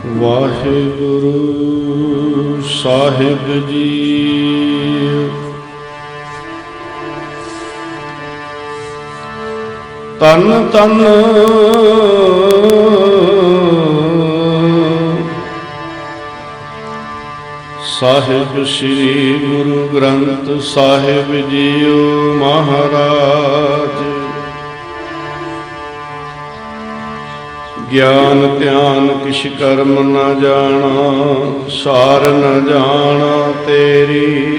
ਵਾਹਿਗੁਰੂ ਸਾਹਿਬ ਜੀ। ਤਨ ਤਨ ਸਾਹਿਬ ਸ੍ਰੀ ਗੁਰੂ ਗ੍ਰੰਥ ਸਾਹਿਬ ਜੀਓ ਮਹਾਰਾਜ। ਗਿਆਨ ਧਿਆਨ ਕਿਛ ਕਰਮ ਨ ਜਾਣਾ, ਸਾਰ ਨ ਜਾਣਾ ਤੇਰੀ।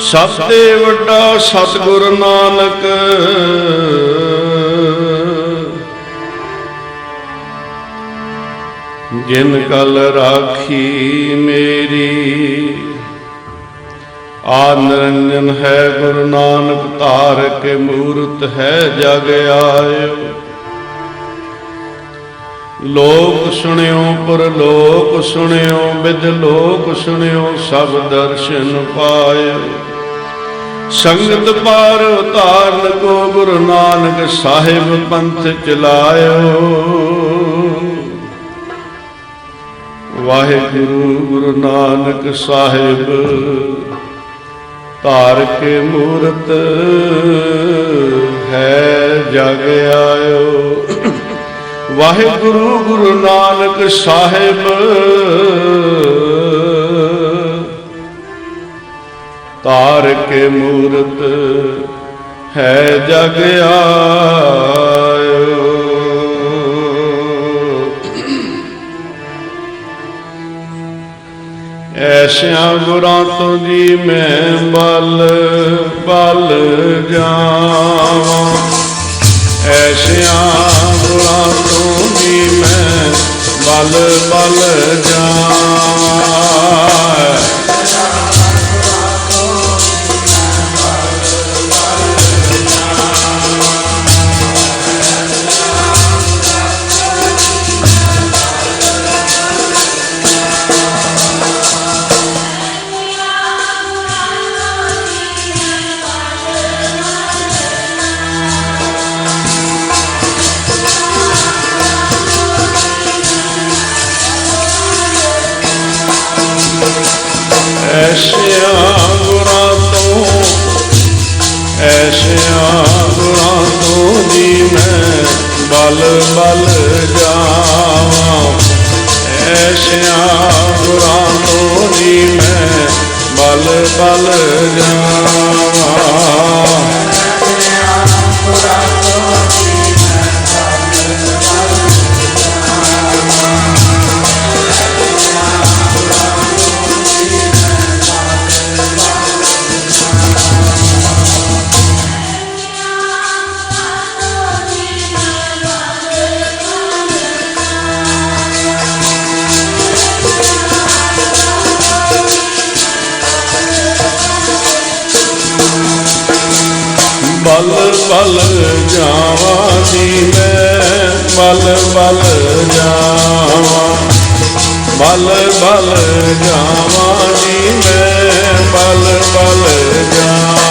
ਸਭ ਤੇ ਵੱਡਾ ਸਤਿਗੁਰ ਨਾਨਕ, ਜਿਨ ਕਲ ਰਾਖੀ ਮੇਰੀ। ਆ ਨਿਰੰਜਨ ਹੈ ਗੁਰੂ ਨਾਨਕ, ਧਾਰ ਕੇ ਮੂਰਤ ਹੈ ਜਗ ਆਇਓ। ਲੋਕ ਸੁਣਿਓ ਪਰਲੋਕ ਸੁਣਿਓ, ਵਿਦ ਲੋਕ ਸੁਣਿਓ ਸਭ ਦਰਸ਼ਨ ਪਾਇਓ। ਸੰਗਤ ਪਾਰ ਉਤਾਰਨ ਕੋ ਗੁਰੂ ਨਾਨਕ ਸਾਹਿਬ ਪੰਥ ਚਲਾਇਓ। ਵਾਹਿਗੁਰੂ ਗੁਰੂ ਨਾਨਕ ਸਾਹਿਬ ਧਾਰ ਕੇ ਮੂਰਤ ਹੈ ਜਗ ਆਇਓ। ਵਾਹਿਗੁਰੂ ਗੁਰੂ ਨਾਨਕ ਸਾਹਿਬ ਧਾਰ ਕੇ ਮੂਰਤ ਹੈ ਜਗ ਆਇਓ। ਐਸਿਆਂ ਗੁਰਾਂ ਤੋਂ ਜੀ ਮੈਂ ਬਲ ਬਲ ਜਾਵਾਂ। ਐਸਿਆਂ ਗੁਰਾਂ ਤੋਂ ਜੀ ਮੈਂ ਬਲ ਬਲ ਜਾਵਾਂ। ਐਸਿਆਂ ਗੁਰਾਂ ਤੋਂ, ਐਸਿਆਂ ਗੁਰਾਂ ਤੋਂ ਜੀ ਮੈਂ ਬਲ ਬਲ ਜਾਵਾਂ। ਐਸਿਆਂ ਗੁਰਾਂ ਤੋਂ ਜੀ ਮੈਂ ਬਲ ਬਲ ਜਾਵਾਂ। ਬਲ ਬਲ ਜਾਵਾਂ ਜੀ ਮੈਂ ਬਲ ਬਲ ਜਾਵਾਂ। ਬਲ ਬਲ ਜਾਵਾਂ ਜੀ ਮੈਂ ਬਲ ਬਲ ਜਾਵਾਂ।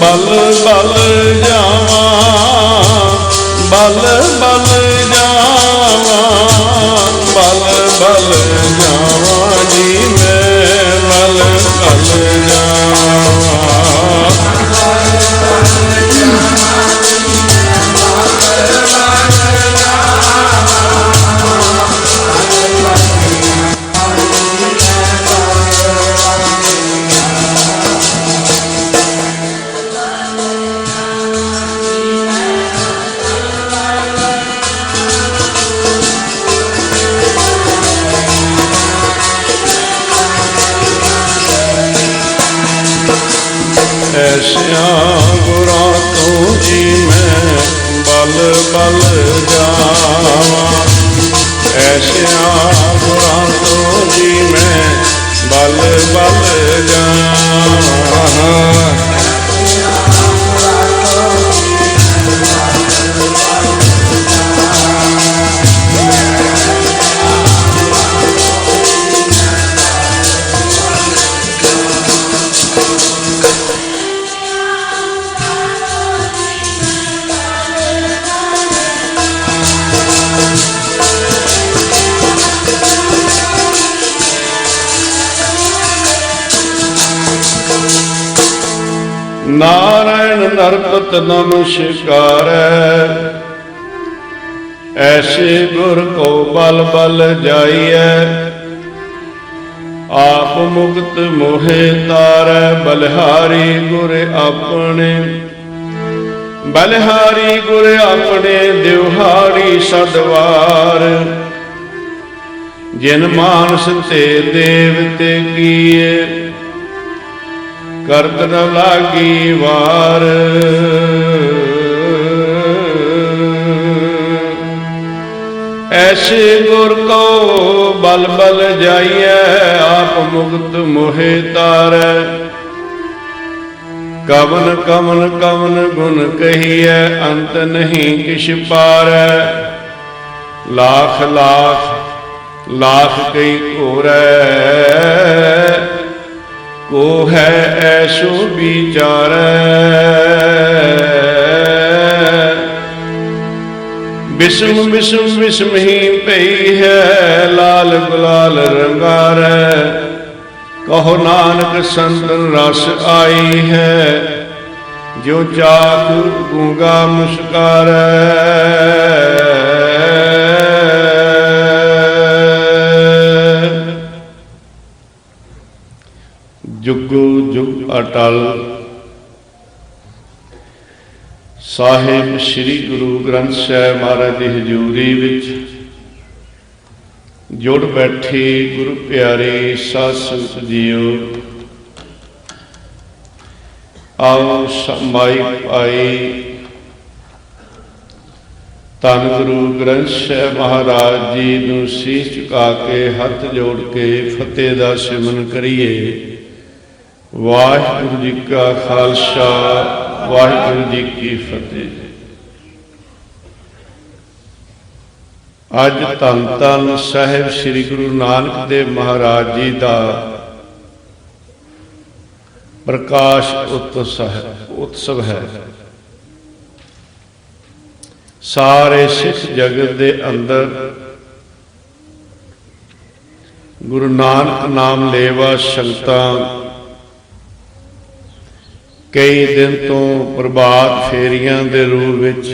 ਬਲ ਬਲ ਜਾਵਾਂ, ਬਲ ਬਲ ਜਾਵਾਂ। ਬਲ ਬਲ ਜਾਵਾਂ ਜੀ ਮੈਂ ਬਲ ਬਲ ਜਾਵਾਂ। ਐਸਿਆਂ ਗੁਰਾਂ ਤੋਂ ਜੀ ਮੈਂ बल बल जावा। ऐसिया गुणां तो जी मैं बल बल जावा। नारायण नरपत नमस्कारੈ। ऐसे गुर को बल बल जाइए। आप मुक्त मोहे तारै। बलिहारी गुर अपने बलिहारी गुर अपने दिवहारी सदवार। जिन मानस ते देवते किए करत न लागी वार। ऐसे गुर को बल बल जाइए। आप मुक्त मोहे तारै। कवन कवन कवन गुण कहिए अंत नहीं किछ पारै। लाख लाख लाख कई कोरै। को है ऐसो विचारै। बिस्म बिस्म बिस्म ही पई है। लाल गुलाल रंगारै। कहो नानक संतन रस आई है। जो चाक गूंगा मुस्कारै। जुगो जुग अटल साहिब श्री गुरु ग्रंथ साहिब महाराज की हजूरी विच जुड़ बैठी गुरु प्यारे साध संगत जीओ। आओ माइक पाई धन गुरु ग्रंथ साहिब महाराज जी नूं सीस झुका के हथ जोड़ के फतेह दा सिमरन करिए। वाहिगुरू जी का खालसा वाहिगुरू जी की फतेह। अज धन धन साहिब श्री गुरु नानक देव महाराज जी का प्रकाश उत्सव है। सारे सिख जगत के अंदर गुरु नानक नाम लेवा संगतां कई दिन तो प्रभात फेरियां दे रूप विच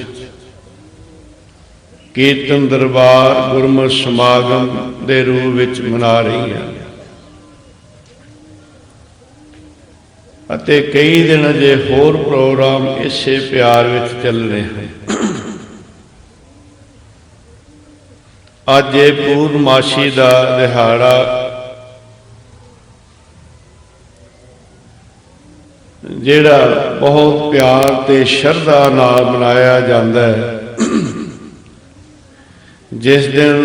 कीर्तन दरबार गुरमत समागम दे रूप विच मना रही हैं। अते कई दिन अजे होर प्रोग्राम इसे प्यार विच चल रहे हैं। अज ये पूर्णमाशी का दिहाड़ा जिहड़ा बहुत प्यार ते शरधा नाल मनाया जाता है। जिस दिन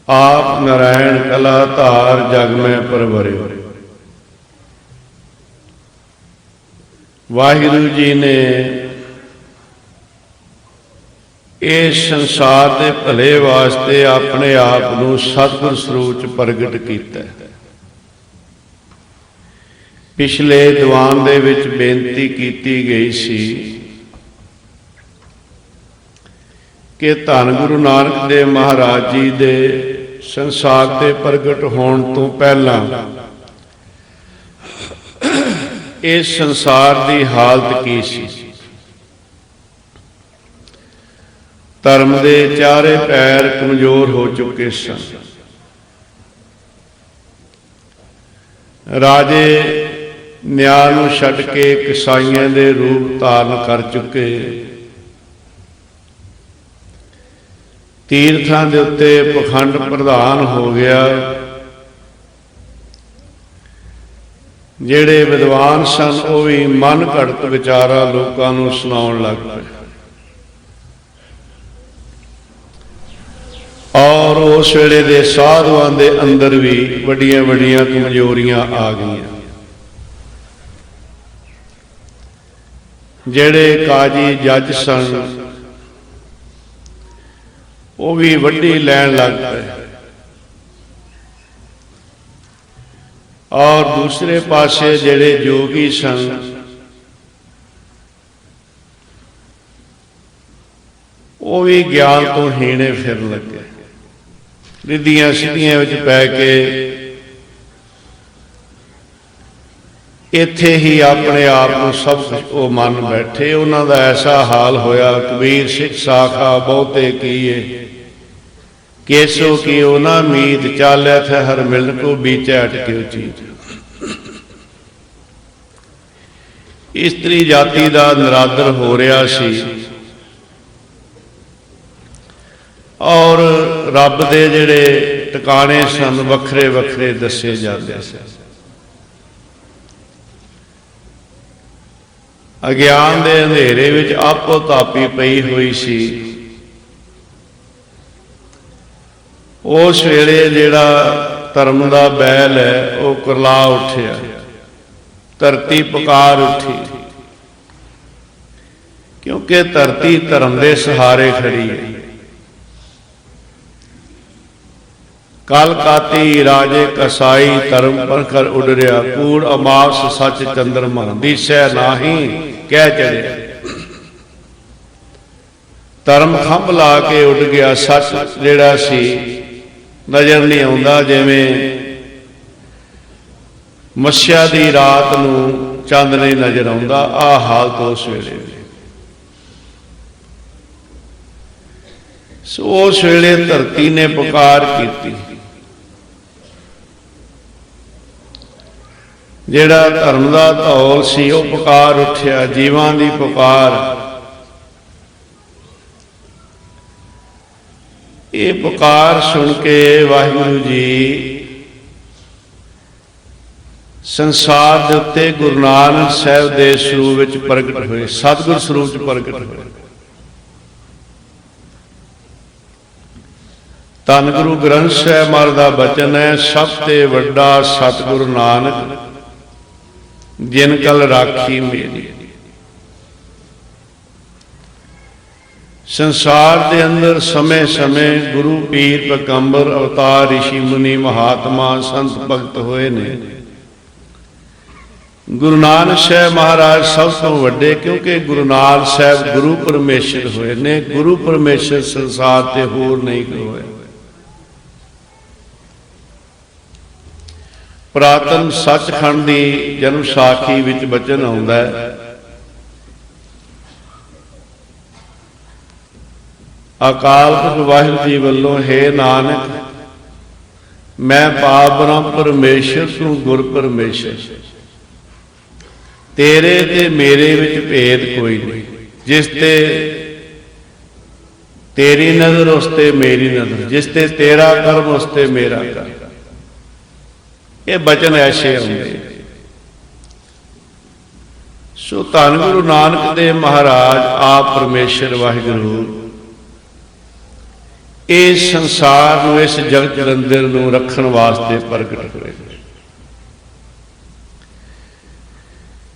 आप नारायण कला धार जग में परवरे। वाहिगुरू जी ने इस संसार के भले वास्ते अपने आप को सतगुर स्वरूप प्रगट किया। पिछले दीवान दे विच बेनती की गई सी कि धन गुरु नानक देव महाराज जी दे संसार ते प्रगट होने तो पहला इस संसार की हालत की सी। धर्म के चारे पैर कमजोर हो चुके सन। राजे न्याय नूं छड्ड के कसाईयां दे रूप धारण कर चुके। तीर्थां दे उत्ते पखंड प्रधान हो गया। जिहड़े विद्वान सन वो भी मन घड़त विचारा लोकां नूं सुणाउण लग पए। और उस वेले दे साधुआं दे अंदर भी वड्डियां वड्डियां कमजोरियां आ गईयां। जेड़े काजी जज सन वो भी वड्डी लैन लग पे, और दूसरे पासे जेड़े जोगी सन वो भी ज्ञान तो हीणे फिरन लगे, रिद्धियां सिद्धियां विच पै के इत्थे ही अपने आप को सब कुछ वो मन बैठे। उन्हां दा ऐसा हाल होया, कबीर सिख साखा बहुते कीए केसो की ना मीत चाले थे हर मिलन को बीचे अटके चीज। इस्त्री जाति का निरादर हो रहा सी और रब दे जेड़े टिकाणे सन वखरे वखरे दसे जाते सन। अज्ञान दे अंधेरे विच आपो तापी पई हुई सी। उस वेले जेड़ा धर्म का बैल है वो करला उठिया, धरती पुकार उठी, क्योंकि धरती धर्म के सहारे खड़ी है। कल काती राजे कसाई धर्म परखर उडरिया, कूड़ अमास सच चंद्रमा दिसै नाही कह चढ़िया। धर्म खंभ ला के उड़ गया, सच जेड़ा सी नजर नहीं आता। जिवें मस्या दी रात नूं चंद नहीं नजर आता, आ हाल तो उस वेले। सो उस वेले धरती ने पुकार की, जेड़ा धर्म का धौल सी वो पुकार उठिया, जीवां दी पुकार। ये पुकार सुन के वाहिगुरु जी संसार के उत्ते गुरु नानक साहब के स्वरूप विच प्रगट हुए, सतगुर स्वरूप च प्रगट हुए। धन गुरु ग्रंथ साहब महाराज का बचन है, सब ते वड्डा सतगुरु नानक जिन कल राखी मेरी। संसार के अंदर समय समय गुरु पीर पैगंबर अवतार ऋषि मुनि महात्मा संत भगत होए ने। गुरु नानक साहब महाराज सब तो वड्डे, क्योंकि गुरु नानक साहब गुरु परमेश्वर होए ने। गुरु परमेश्वर संसार ते होर नहीं होए। पुरातन सचखंड की जन्म साखी विच बचन आउंदा है, अकाल पुरख वाहिगुरू जी वल्लों हे नानक मैं पाप ब्रह्म परमेश्वर तू गुर परमेश्वर, तेरे ते मेरे विच भेद कोई नहीं। जिसते तेरी नजर उसते मेरी नजर, जिसते तेरा कर्म उसते मेरा कर्म। ये बचन ऐसे आउंदे। सो धन गुरु नानक देव महाराज आप परमेश्वर वाहिगुरू इस संसार नूं, इस जगत जलंधर नूं रखण वास्ते प्रगट हुए।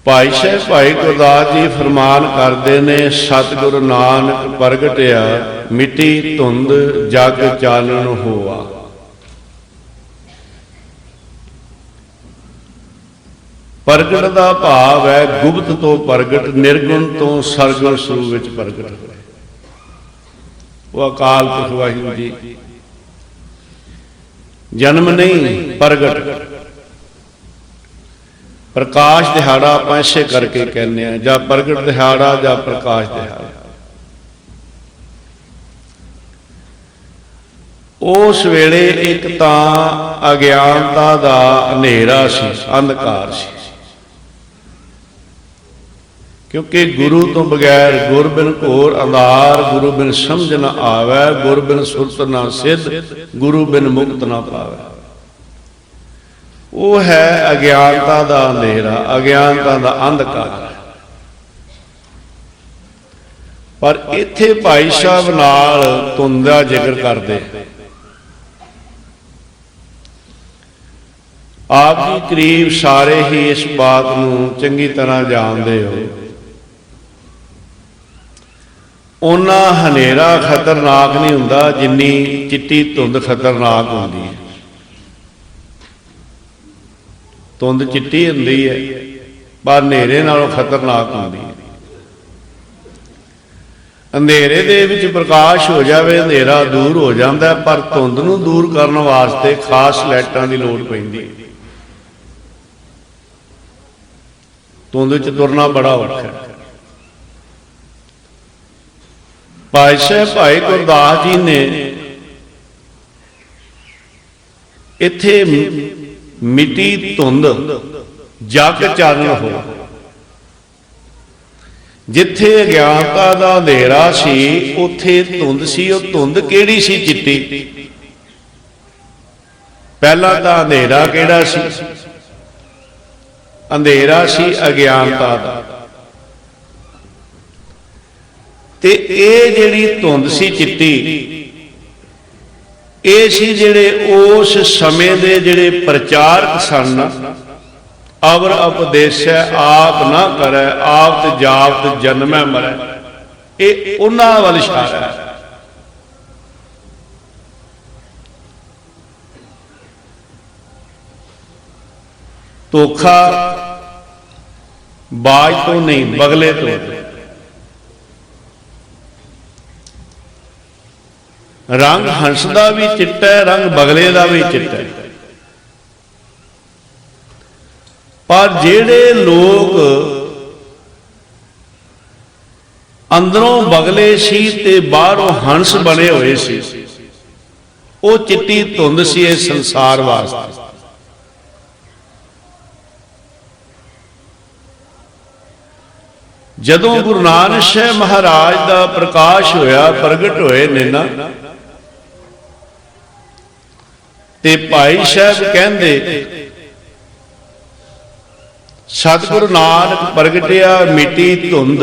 भाई साहब भाई गुरदास जी फरमान करते ने, सतगुरु नानक प्रगटिया मिट्टी धुंध जग चानण होआ। प्रगट का भाव है गुप्त तो प्रगट, निर्गुण तो सरगुण स्वरूप विच प्रगट होया। वो अकाल पुरख वाहिगुरू जी जन्म नहीं प्रगट। प्रकाश दिहाड़ा आप ऐसे करके कहने हैं, जा प्रगट दिहाड़ा जा प्रकाश दिहाड़ा। उस वेले एक तां अज्ञानता दा हनेरा सी, अंधकार सी, क्योंकि गुरु तो बगैर गुर बिन घोर अंधार, गुरु बिन समझ न आवे, गुर बिन सुरत न सिद्ध, गुरु बिन मुक्त न पावे। वो है अज्ञानता का अंधेरा, अज्ञानता का अंधकार। पर इत्थे भाई साहब नाल धुंध दा जिक्र करदे, आप जी करीब सारे ही इस बात नूं चंगी तरह जानते हो। उन्ना हनेरा खतरनाक नहीं हुंदा जिन्नी चिट्टी धुंध खतरनाक हुंदी है। धुंध चिट्टी हुंदी है पर हनेरे नालों खतरनाक हुंदी है। अंधेरे दे विच प्रकाश हो जाए, अंधेरा दूर हो जाता है, पर धुंध नूं दूर करने वास्ते खास लाइटां की लोड़ पैंदी है। धुंध च तुरना बड़ा औखा है। भाई साहब भाई गुरदास जी ने इत्थे मिट्टी धुंध जग चानण हो, जिथे अज्ञानता दा अंधेरा सी उथे धुंध सी। वो धुंध केड़ी सी? चिट्टी। पहला तां अंधेरा केड़ा सी? अंधेरा सी अज्ञानता दा। ते ये जिहड़ी धुंध सी चिट्टी, ये सी जिहड़े उस समय दे जिहड़े प्रचारक सन, अवर उपदेशै आप ना करै, आप जावत जन्मै मरै। ये उन्हां वल इशारा है। धोखा बाज तो नहीं, बगले तो। रंग हंस का भी चिट्टा है, रंग बगले का भी चिट्टा है। पर जेड़े लोग अंदरों बगले सी ते बाहरों हंस बने हुए सी, वो चिट्टी धुंध सी इस संसार वास्ते। जदों गुरु नानक साहब महाराज का प्रकाश होया, प्रगट होए ने ना, ते भाई साहब कहंदे सतगुरु नानक प्रगटिया मिट्टी धुंध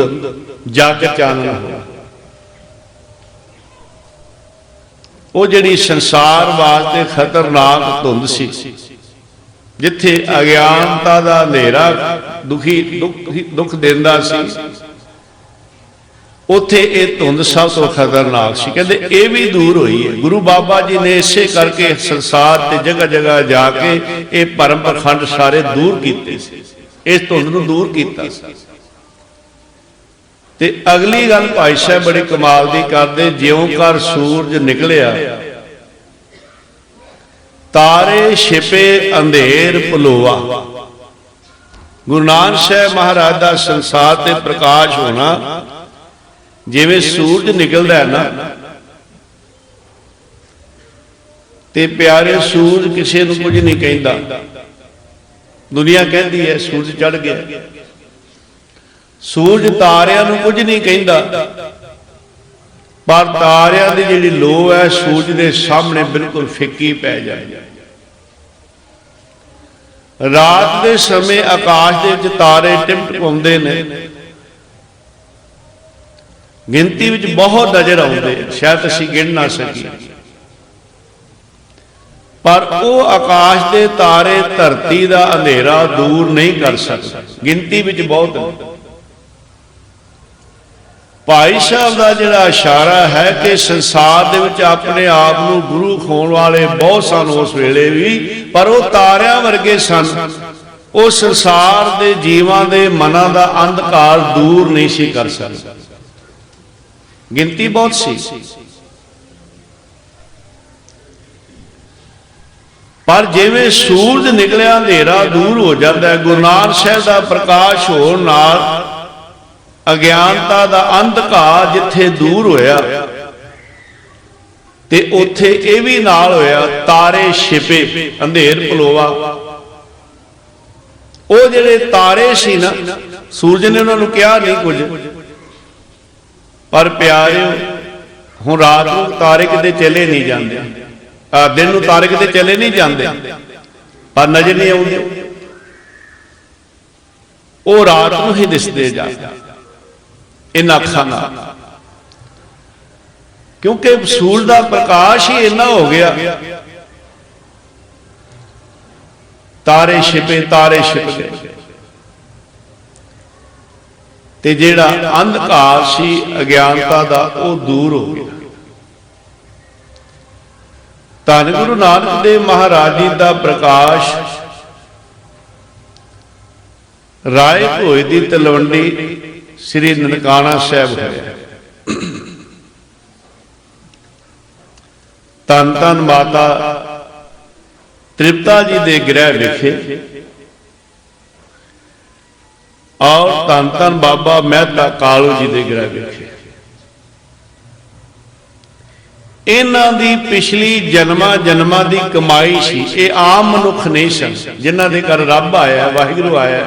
जग चानण हो। वो जिहड़ी संसार वास्ते खतरनाक धुंध सी, जिथे अज्ञानता दा अंधेरा दुख देंदा सी, उथे ये धुंध सब तो खतरनाक सी। कहते ये भी दूर हुई है। गुरु बाबा जी ने इसे करके संसार ते जगह जगह जाके ये भरम पखंड सारे दूर किए, इस धुंध नूं दूर कीता। ते अगली गल भाई साहब बड़ी कमाल दी करदे, ज्यों कर सूरज निकलिया तारे छिपे अंधेर पलोआ। गुरु नानक साहब महाराज का संसार ते प्रकाश होना जिवें सूरज निकलदा है ना, ते प्यारे सूरज किसी नूं कुछ नहीं कहंदा। दुनिया कहती है सूरज चढ़ गया, सूरज तारियां नूं कुछ नहीं कहंदा, पर तारियां दी जिहड़ी लो है सूरज के सामने बिल्कुल फिक्की पै जाए। रात के समय आकाश दे विच तारे टिमटमाउंदे ने, गिनती विच बहुत नजर आउंदे, शायद असीं गिण ना सकीए, पर वो आकाश के तारे धरती का अंधेरा दूर नहीं कर सकते। गिनती विच बहुत है। भाई साहब का जिहड़ा इशारा है कि संसार दे विच अपने आप नूं गुरु खोण वाले बहुत सन उस वेले भी, पर वो तारियां वर्गे सन। वो संसार दे जीवां दे मनां दा अंधकार दूर नहीं सी कर सकते। गिनती बहुत सी, पर जिवें सूरज निकलिया अंधेरा दूर हो जाता है। गुरु नानक साहब का प्रकाश होण नाल अज्ञानता दा अंधकार जिथे दूर होया, ते उथे ये भी नाल होया तारे छिपे अंधेर पलोवा। वो जिहड़े तारे सी ना, सूरज ने उन्होंने कहा नहीं कुछ, पर प्यारे हुण रात नूं तारे किते चले नहीं जाते, दिन नूं तारे किते चले नहीं जाते, पर नजर नहीं आउंदे, वो रात नूं ही दिसदे जाते इन अखां नाल। क्योंकि सूरज का प्रकाश ही इन्ना हो गया तारे छिपे तारे छिप गए। ते जिहड़ा अंधकार सी अज्ञानता दा वो दूर हो गया। धन गुरु नानक देव महाराज जी का प्रकाश राय भोज की तलवंडी श्री ननकाना साहब होया। धन धन माता तृप्ता जी के गृह विखे और धन धन बाबा मेहता कालू जी के गृह विखे। इन्हां दी पिछली जन्मां जन्मां दी कमाई सी। ये आम मनुख नहीं सन जिन्हां दे घर रब आया, वाहिगुरू आया।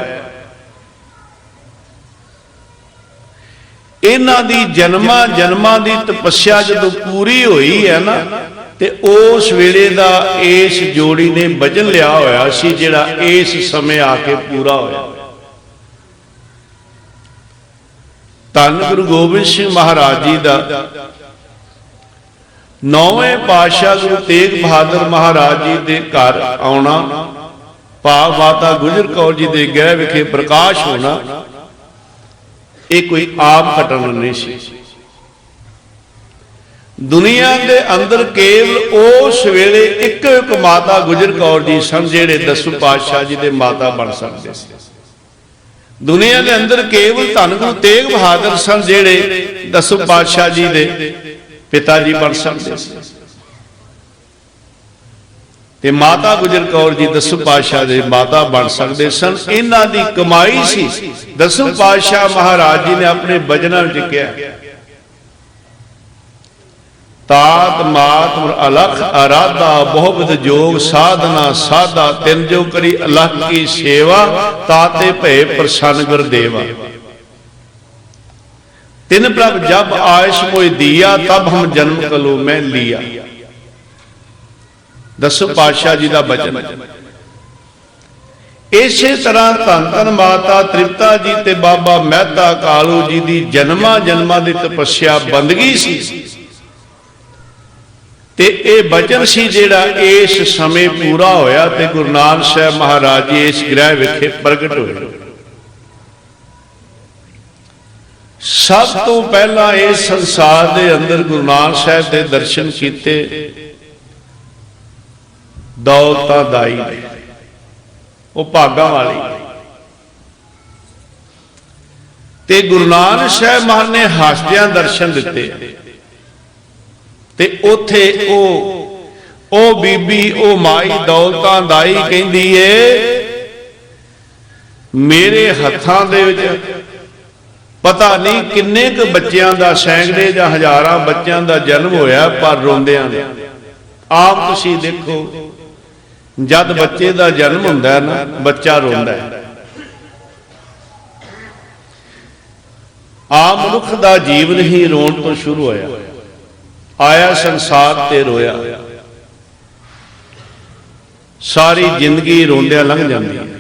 इन्हां दी जन्मां जन्मां दी तपस्या जदों पूरी हुई है ना, ते उस वेले दा इस जोड़ी ने वजन लिया होया सी जिहड़ा इस समय आके पूरा होया। धन गुरु गोबिंद सिंह महाराज जी का 9वें पातशाह गुरु तेग बहादुर महाराज जी के घर आना, भाव माता गुजर कौर जी के गृह विखे प्रकाश होना, ये कोई आम घटना नहीं सी। दुनिया के अंदर केवल उस वेले एक माता गुजर कौर जी सन जेड़े 10 पातशाह जी के माता बन सकते थे। दुनिया के अंदर केवल धन गुरु तेग बहादुर सन जेड़े 10 पातशाह जी के पिता जी बन सकते थे। माता गुजर कौर जी 10 पातशाह के माता बन सकते सन। इन्हां दी कमाई सी। 10 पातशाह महाराज जी ने अपने वचनां विच कहा, तात मात अलख आराधा बहुविध जोग साधना साधा, तिन जो करी अलख की सेवा, ताते भय प्रसन्न गुरदेवा। तिन प्रभ जब आयस मोय दिया, तब हम जन्म कलो में लिया। 10 पातशाह जी का वचन। इसे तरह धन धन माता तृप्ता जी ते बाबा मेहता कालू जी की जन्मां जन्मां की तपस्या बंदगी सी। ते ये वचन सी जिहड़ा इस समय पूरा होया ते गुरु नानक साहब महाराज जी इस गृह विखे प्रगट होए। सब तो पहला इस संसार के अंदर गुरु नानक साहब के दर्शन किए दौलता दाई, वो भागा वाली। ते गुरु नानक साहब महाराज ने हासदियां दर्शन दिते। ते उथे ओ बीबी ओ माई दौलतां दाई कहंदी है, मेरे हत्थां दे विच पता नहीं किन्ने क बच्चों का, सैकड़े या हजारां बच्चों का जन्म होया, पर रोंदियां ने। आप तुसीं देखो, जद बच्चे का जन्म हुंदा है ना, बच्चा रोंदा है। आम मनुख का जीवन ही रोण तो शुरू होया। आया संसार ते रोया, सारी जिंदगी रोंदिया लंघ जाती है।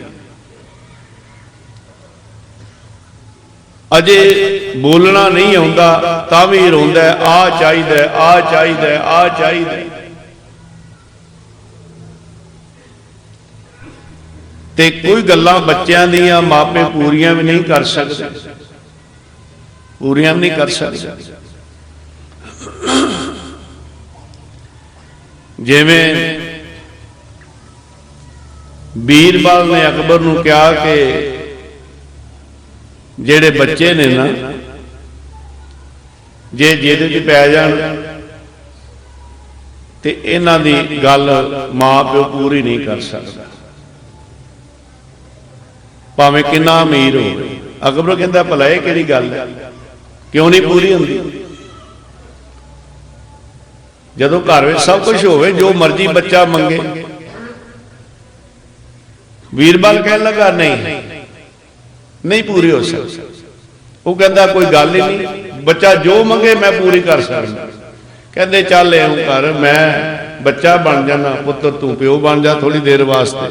अजे बोलना नहीं आउंदा तां भी रोंदा है, आ चाहिए आ चाहिए आ चाहिए। ते कोई गल्लां बच्चों दियां मापे पूरियां भी नहीं कर सकते, पूरियां भी नहीं कर सकते। जिवें बीरबल ने अकबर नूं कहा कि जेड़े बच्चे ने ना, जे जिद च पै जाण ते इन्हां दी गल मां प्यो पूरी नहीं कर सकता, भावें किन्ना अमीर हो। अकबर कहंदा भला इह किहड़ी गल है, क्यों नहीं पूरी हुंदी? जदों घर में सब कुछ होवे, जो मर्जी बच्चा मंगे। बीरबल कहने लगा नहीं नहीं पूरी हो सकती। वो कहता कोई गल ही नहीं, बच्चा जो मंगे मैं पूरी कर सकता। कहते चल ऐं कर, मैं बच्चा बन जाना, पुत्र तू प्यो बन जा थोड़ी देर वास्ते।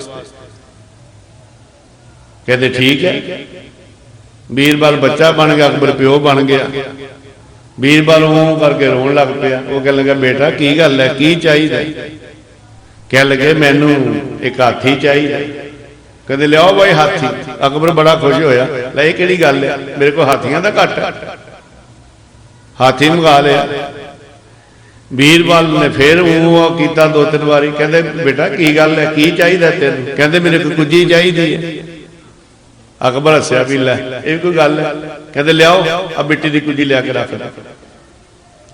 कहते ठीक है। बीरबल बच्चा बन गया, अकबर प्यो बन गया। बीरबल ऊं करके रोन लग पिया। वो कह लगा बेटा की गल है, की चाहिए? कह लगे मैनू एक हाथी चाहिए। कहते लियाओ भाई हाथी। अकबर बड़ा खुश होया, लै किहड़ी गल है, मेरे को हाथियां दा घट है। हाथी मंगा लिया। बीरबल ने फिर किया 2-3 बारी, कहते बेटा की गल है, की चाहिए तेन? कहते मेरे को कुजी चाहिए है। अकबर हसिया भी लै ये कोई गल है। कहते लियाओ अब मिट्टी की कुजी लिया के रख दे।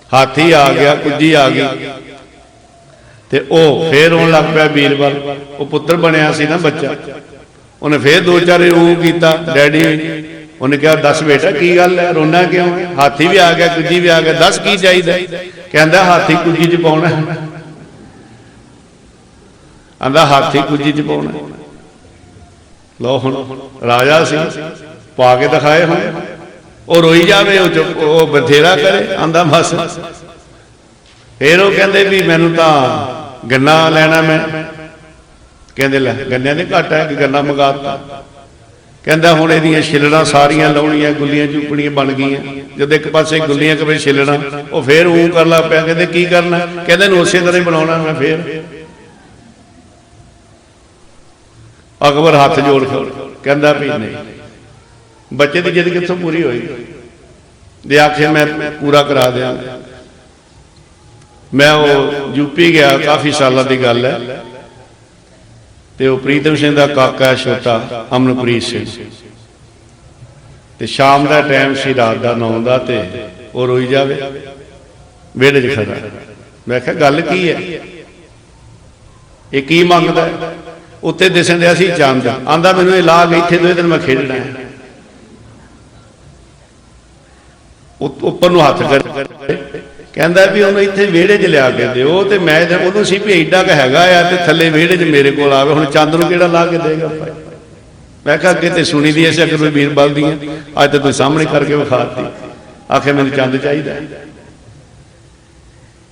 हाथी आ गया, कुजी आ गई, ते ओ फिर रोन लग पाया बीरबल। वो पुत्र बनया सी ना बच्चा, उन्हें फिर 2-4 किया डैडी। उन्हें कहा दस बेटा की गल है, रोना क्यों है? हाथी भी आ गया, कुजी भी आ गया, दस की चाहिए? कहता हाथी कुजी च पाउणा। आंदा हाथी कुजी च पाउणा। लो हुण राजा सी, पा के दिखाए हुण। वो रोई जावे, वो बथेरा करे, आंदा बस। फिर वो कहते भी मैनू तां गन्ना लैना मैं। कहते लै गन्ने दे घट है कि गन्ना मंगाता। कहता हुण इहदियां छिलड़ां सारियां लाउणियां, गुल्लियां चुपड़ियां बन गईयां। जब एक पासे गुल्लियां कभी छिलड़ां, वो फिर ऊँ कर लग पिया। कहते की करना? कहते उसे तरह ही बनाउणा मैं फिर। अकबर हाथ जोड़ कहता भी नहीं, बच्चे की जिद कितों पूरी होई? जे आखे मैं पूरा करा दिया। मैं वो यूपी गया, काफ़ी सालों की गल है, तो प्रीतम सिंह का काका है छोटा, अमनप्रीत सिंह। तो शाम का टाइम से रात का 9 का, तो वो रोई जावे वेड़े च खड़ा। मैं क्या गल की है, ये की मंगदा? उत्ते दिसन दिया सी चंद। आंदा मैनू ये ला के इत्थे 2 दिन मैं खेडना है। उपर हाथ कर कहता भी उन्होंने इत्थे वेड़े च लिया के दिओ, तो मैं उन्होंने सी भी एडा क हैगा आ, तो थले वेड़े च मेरे को आवे, हुण चंद नूं किहड़ा ला के देगा? मैं कहा अगे तो सुनी दी ऐसे अगर बीरबल दी, अज तो तुसीं सामने करके विखाती। आखे मैनूं चंद चाहिए।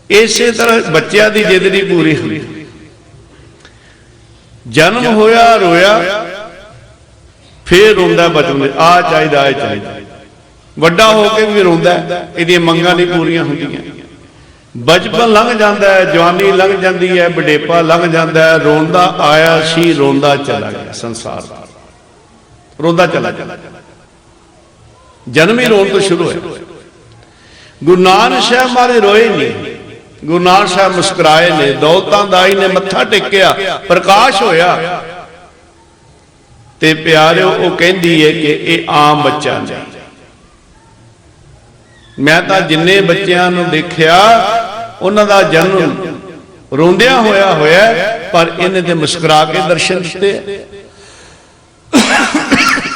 इसे तरह बच्चों की जिद नहीं पूरी हुई। जन्म होया रोया, फिर रोंदा बचपन में आ चाहिए आ चाहिए। वड्डा होके भी रोंदा, इहदियां मंगां नहीं पूरियां होंदियां। बचपन लंघ जाता है, जवानी लंघ जाती है, बुढ़ेपा लंघ जाता है। रोंदा आया सी, रोंदा चला गया। संसार रोंदा चला गया, जन्म ही रोन तो शुरू है। गुरु नानक साहब मारे रोए नहीं, गुरु नानक साहब मुस्कुराए ने। दौलतां दाई ने मत्था टेकिया, प्रकाश होया। ते प्यारिओ वो कहती है कि ये आम बच्चा नहीं। मैं तो जिन्ने बच्चों को देखा उन्हों का जन्म रोंदिया होया, पर इन्हें तो मुस्कुरा के दर्शन दिते।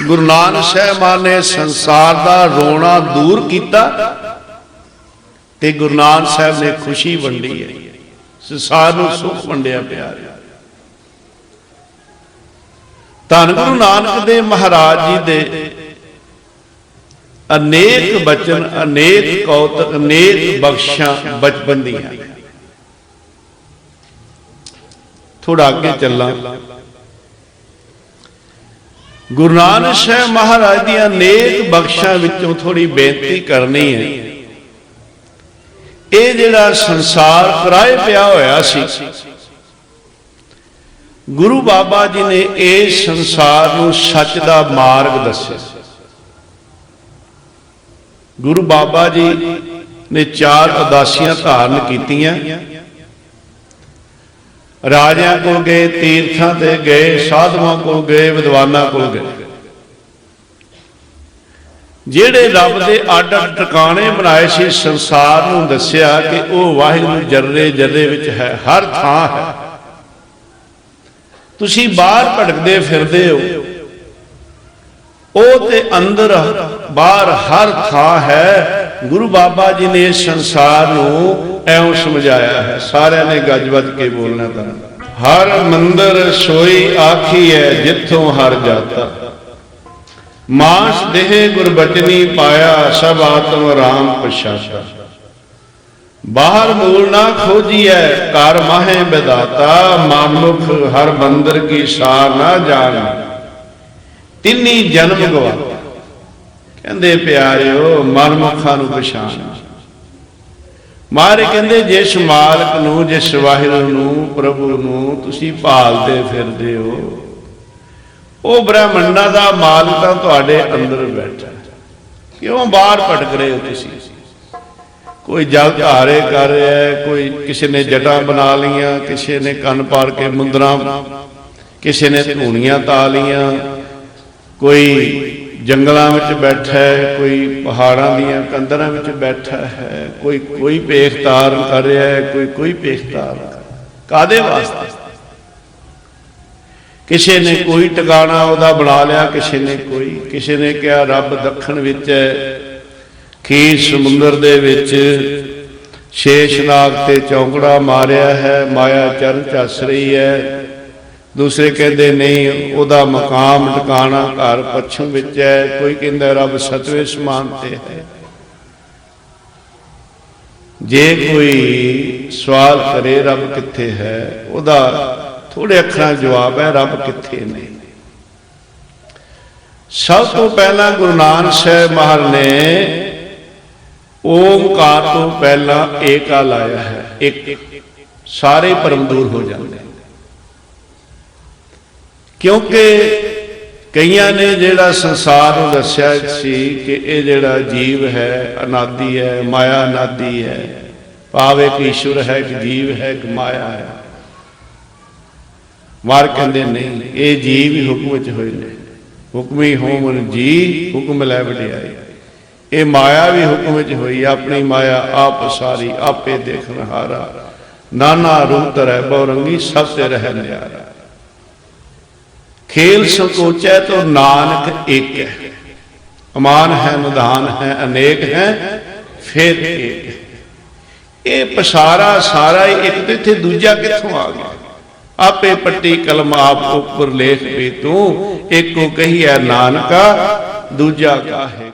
गुरु नानक साहब ने संसार का रोना दूर किया, ते गुरु नानक साहब ने खुशी वंडी है, संसार को सुख वंडिया। प्यारे धन गुरु नानक देव महाराज जी दे अनेक बचन, अनेक कौतक, अनेक बख्शा बचपन दी। थोड़ा अगे चलना, गुरु नानक साहब महाराज दी अनेक बख्शा विचों थोड़ी बेनती करनी है। ये जिहड़ा संसार कराए पिया होया सी, गुरु बाबा जी ने इस संसार नूं सच दा मार्ग दस्या। गुरु बाबा जी ने 4 उदासियां धारण कीतियां। राजियां को गए, तीर्थां ते गए, साधुआं को गए, विद्वानां को गए। जेड़े रब दे अड अड ठिकाने बनाए सी, संसार नूं दस्या कि वह वाहिगुरू जर्रे जर्रे विच है, हर थां है। तुसीं बाहर भटकदे फिरदे हो, ਉਹ ਤੇ अंदर बाहर हर थां है। गुरु बाबा जी ने इस संसार नूं ऐं समझाया है। सारे ने गज वज के बोलना था। हर मंदिर सोई आखी है, जिथों हर जाता। मास देह गुरबचनी पाया, सब आत्म राम पछाता। बाहर मूल ना खोजी है, कर माहे विदाता। मानुख हर मंदिर की सार ना जान, तिन्नी जन्म गवा। कहते प्यारिओ मनमुखा नूं पछाण। महाराज कहते जिस मालक नूं, जिस वाहिगुरू नूं, प्रभु नूं तुसीं भालदे फिरदे हो, ਉਹ ਬ੍ਰਹਮੰਡਾਂ ਦਾ ਮਾਲਕ ਤਾਂ ਤੁਹਾਡੇ ਅੰਦਰ ਬੈਠਾ। ਕਿਉਂ ਬਾਹਰ ਭਟਕ ਰਹੇ ਹੋ ਤੁਸੀਂ? ਕੋਈ ਜਲ ਧਾਰੇ ਕਰ ਰਿਹਾ ਹੈ, ਕੋਈ ਕਿਸੇ ਨੇ ਜਟਾਂ ਬਣਾ ਲਈਆਂ, ਕਿਸੇ ਨੇ ਕੰਨ ਪਾੜ ਕੇ ਮੁੰਦਰਾਂ, ਕਿਸੇ ਨੇ ਧੂਣੀਆਂ ਤਾ ਲੀਆਂ, ਕੋਈ ਜੰਗਲਾਂ ਵਿੱਚ ਬੈਠਾ ਹੈ, ਕੋਈ ਪਹਾੜਾਂ ਦੀਆਂ ਕੰਦਰਾਂ ਵਿੱਚ ਬੈਠਾ ਹੈ, ਕੋਈ ਭੇਖ ਧਾਰਨ ਕਰ ਰਿਹਾ ਹੈ, ਕੋਈ ਭੇਖ ਧਾਰਨ। ਕਾਹਦੇ ਵਾਸਤੇ? ਕਿਸੇ ਨੇ ਕੋਈ ਟਿਕਾਣਾ ਉਹਦਾ ਬਣਾ ਲਿਆ, ਕਿਸੇ ਨੇ ਕਿਹਾ ਰੱਬ ਦੱਖਣ ਵਿੱਚ ਹੈ, ਖੀਰ ਸਮੁੰਦਰ ਦੇ ਵਿੱਚ ਸ਼ੇਸ਼ਨਾਗ ਤੇ ਚੌਂਕੜਾ ਮਾਰਿਆ ਹੈ, ਮਾਇਆ ਚਰਨ ਝੱਸ ਰਹੀ ਹੈ। ਦੂਸਰੇ ਕਹਿੰਦੇ ਨਹੀਂ, ਉਹਦਾ ਮਕਾਮ ਟਿਕਾਣਾ ਘਰ ਪੱਛਮ ਵਿੱਚ ਹੈ। ਕੋਈ ਕਹਿੰਦਾ ਰੱਬ ਸਤਵੇਂ ਸਮਾਨ ਤੇ ਹੈ। ਜੇ ਕੋਈ ਸਵਾਲ ਕਰੇ ਰੱਬ ਕਿੱਥੇ ਹੈ, ਉਹਦਾ ਥੋੜੇ ਅੱਖਰਾਂ ਜਵਾਬ ਹੈ ਰੱਬ ਕਿੱਥੇ ਨੇ। ਸਭ ਤੋਂ ਪਹਿਲਾਂ ਗੁਰੂ ਨਾਨਕ ਸਾਹਿਬ ਮਹਾਰਾਜ ਨੇ ਓਮਕਾਰ ਤੋਂ ਪਹਿਲਾਂ ਏਕਾ ਲਾਇਆ ਹੈ। ਇੱਕ ਸਾਰੇ ਭਰਮ ਦੂਰ ਹੋ ਜਾਂਦੇ। ਕਿਉਂਕਿ ਕਈਆਂ ਨੇ ਜਿਹੜਾ ਸੰਸਾਰ ਨੂੰ ਦੱਸਿਆ ਸੀ ਕਿ ਇਹ ਜਿਹੜਾ ਜੀਵ ਹੈ ਅਨਾਦੀ ਹੈ, ਮਾਇਆ ਅਨਾਦੀ ਹੈ, ਭਾਵ ਇੱਕ ਈਸ਼ਵਰ ਹੈ, ਇੱਕ ਜੀਵ ਹੈ, ਇੱਕ ਮਾਇਆ ਹੈ। ਮਾਰ ਕਹਿੰਦੇ ਨਹੀਂ, ਇਹ ਜੀਵ ਹੀ ਹੁਕਮ ਵਿੱਚ ਹੋਏ ਨੇ। ਹੁਕਮੀ ਹੋਮਨ ਜੀ ਹੁਕਮ ਲੈ ਵਡਿਆਈ। ਇਹ ਮਾਇਆ ਵੀ ਹੁਕਮ ਵਿੱਚ ਹੋਈ। ਆਪਣੀ ਮਾਇਆ ਆਪ ਸਾਰੀ ਆਪੇ ਦੇਖਣ ਹਾਰਾ, ਨਾਨਾ ਰੂਪ ਧਰੈ ਬਹੁ ਰੰਗੀ ਸਭ ਤੇ ਰਹਿ ਨਿਆਰਾ। खेल संकोचै तो नानक एक है, अमान है निधान है अनेक है फिर एक। ये पसारा सारा ही एक तो इत्थे दूजा कित्थों आ गया? आपे पट्टी कलम आप ऊपर लेख भी तू, एक को कही है नानका दूजा का है।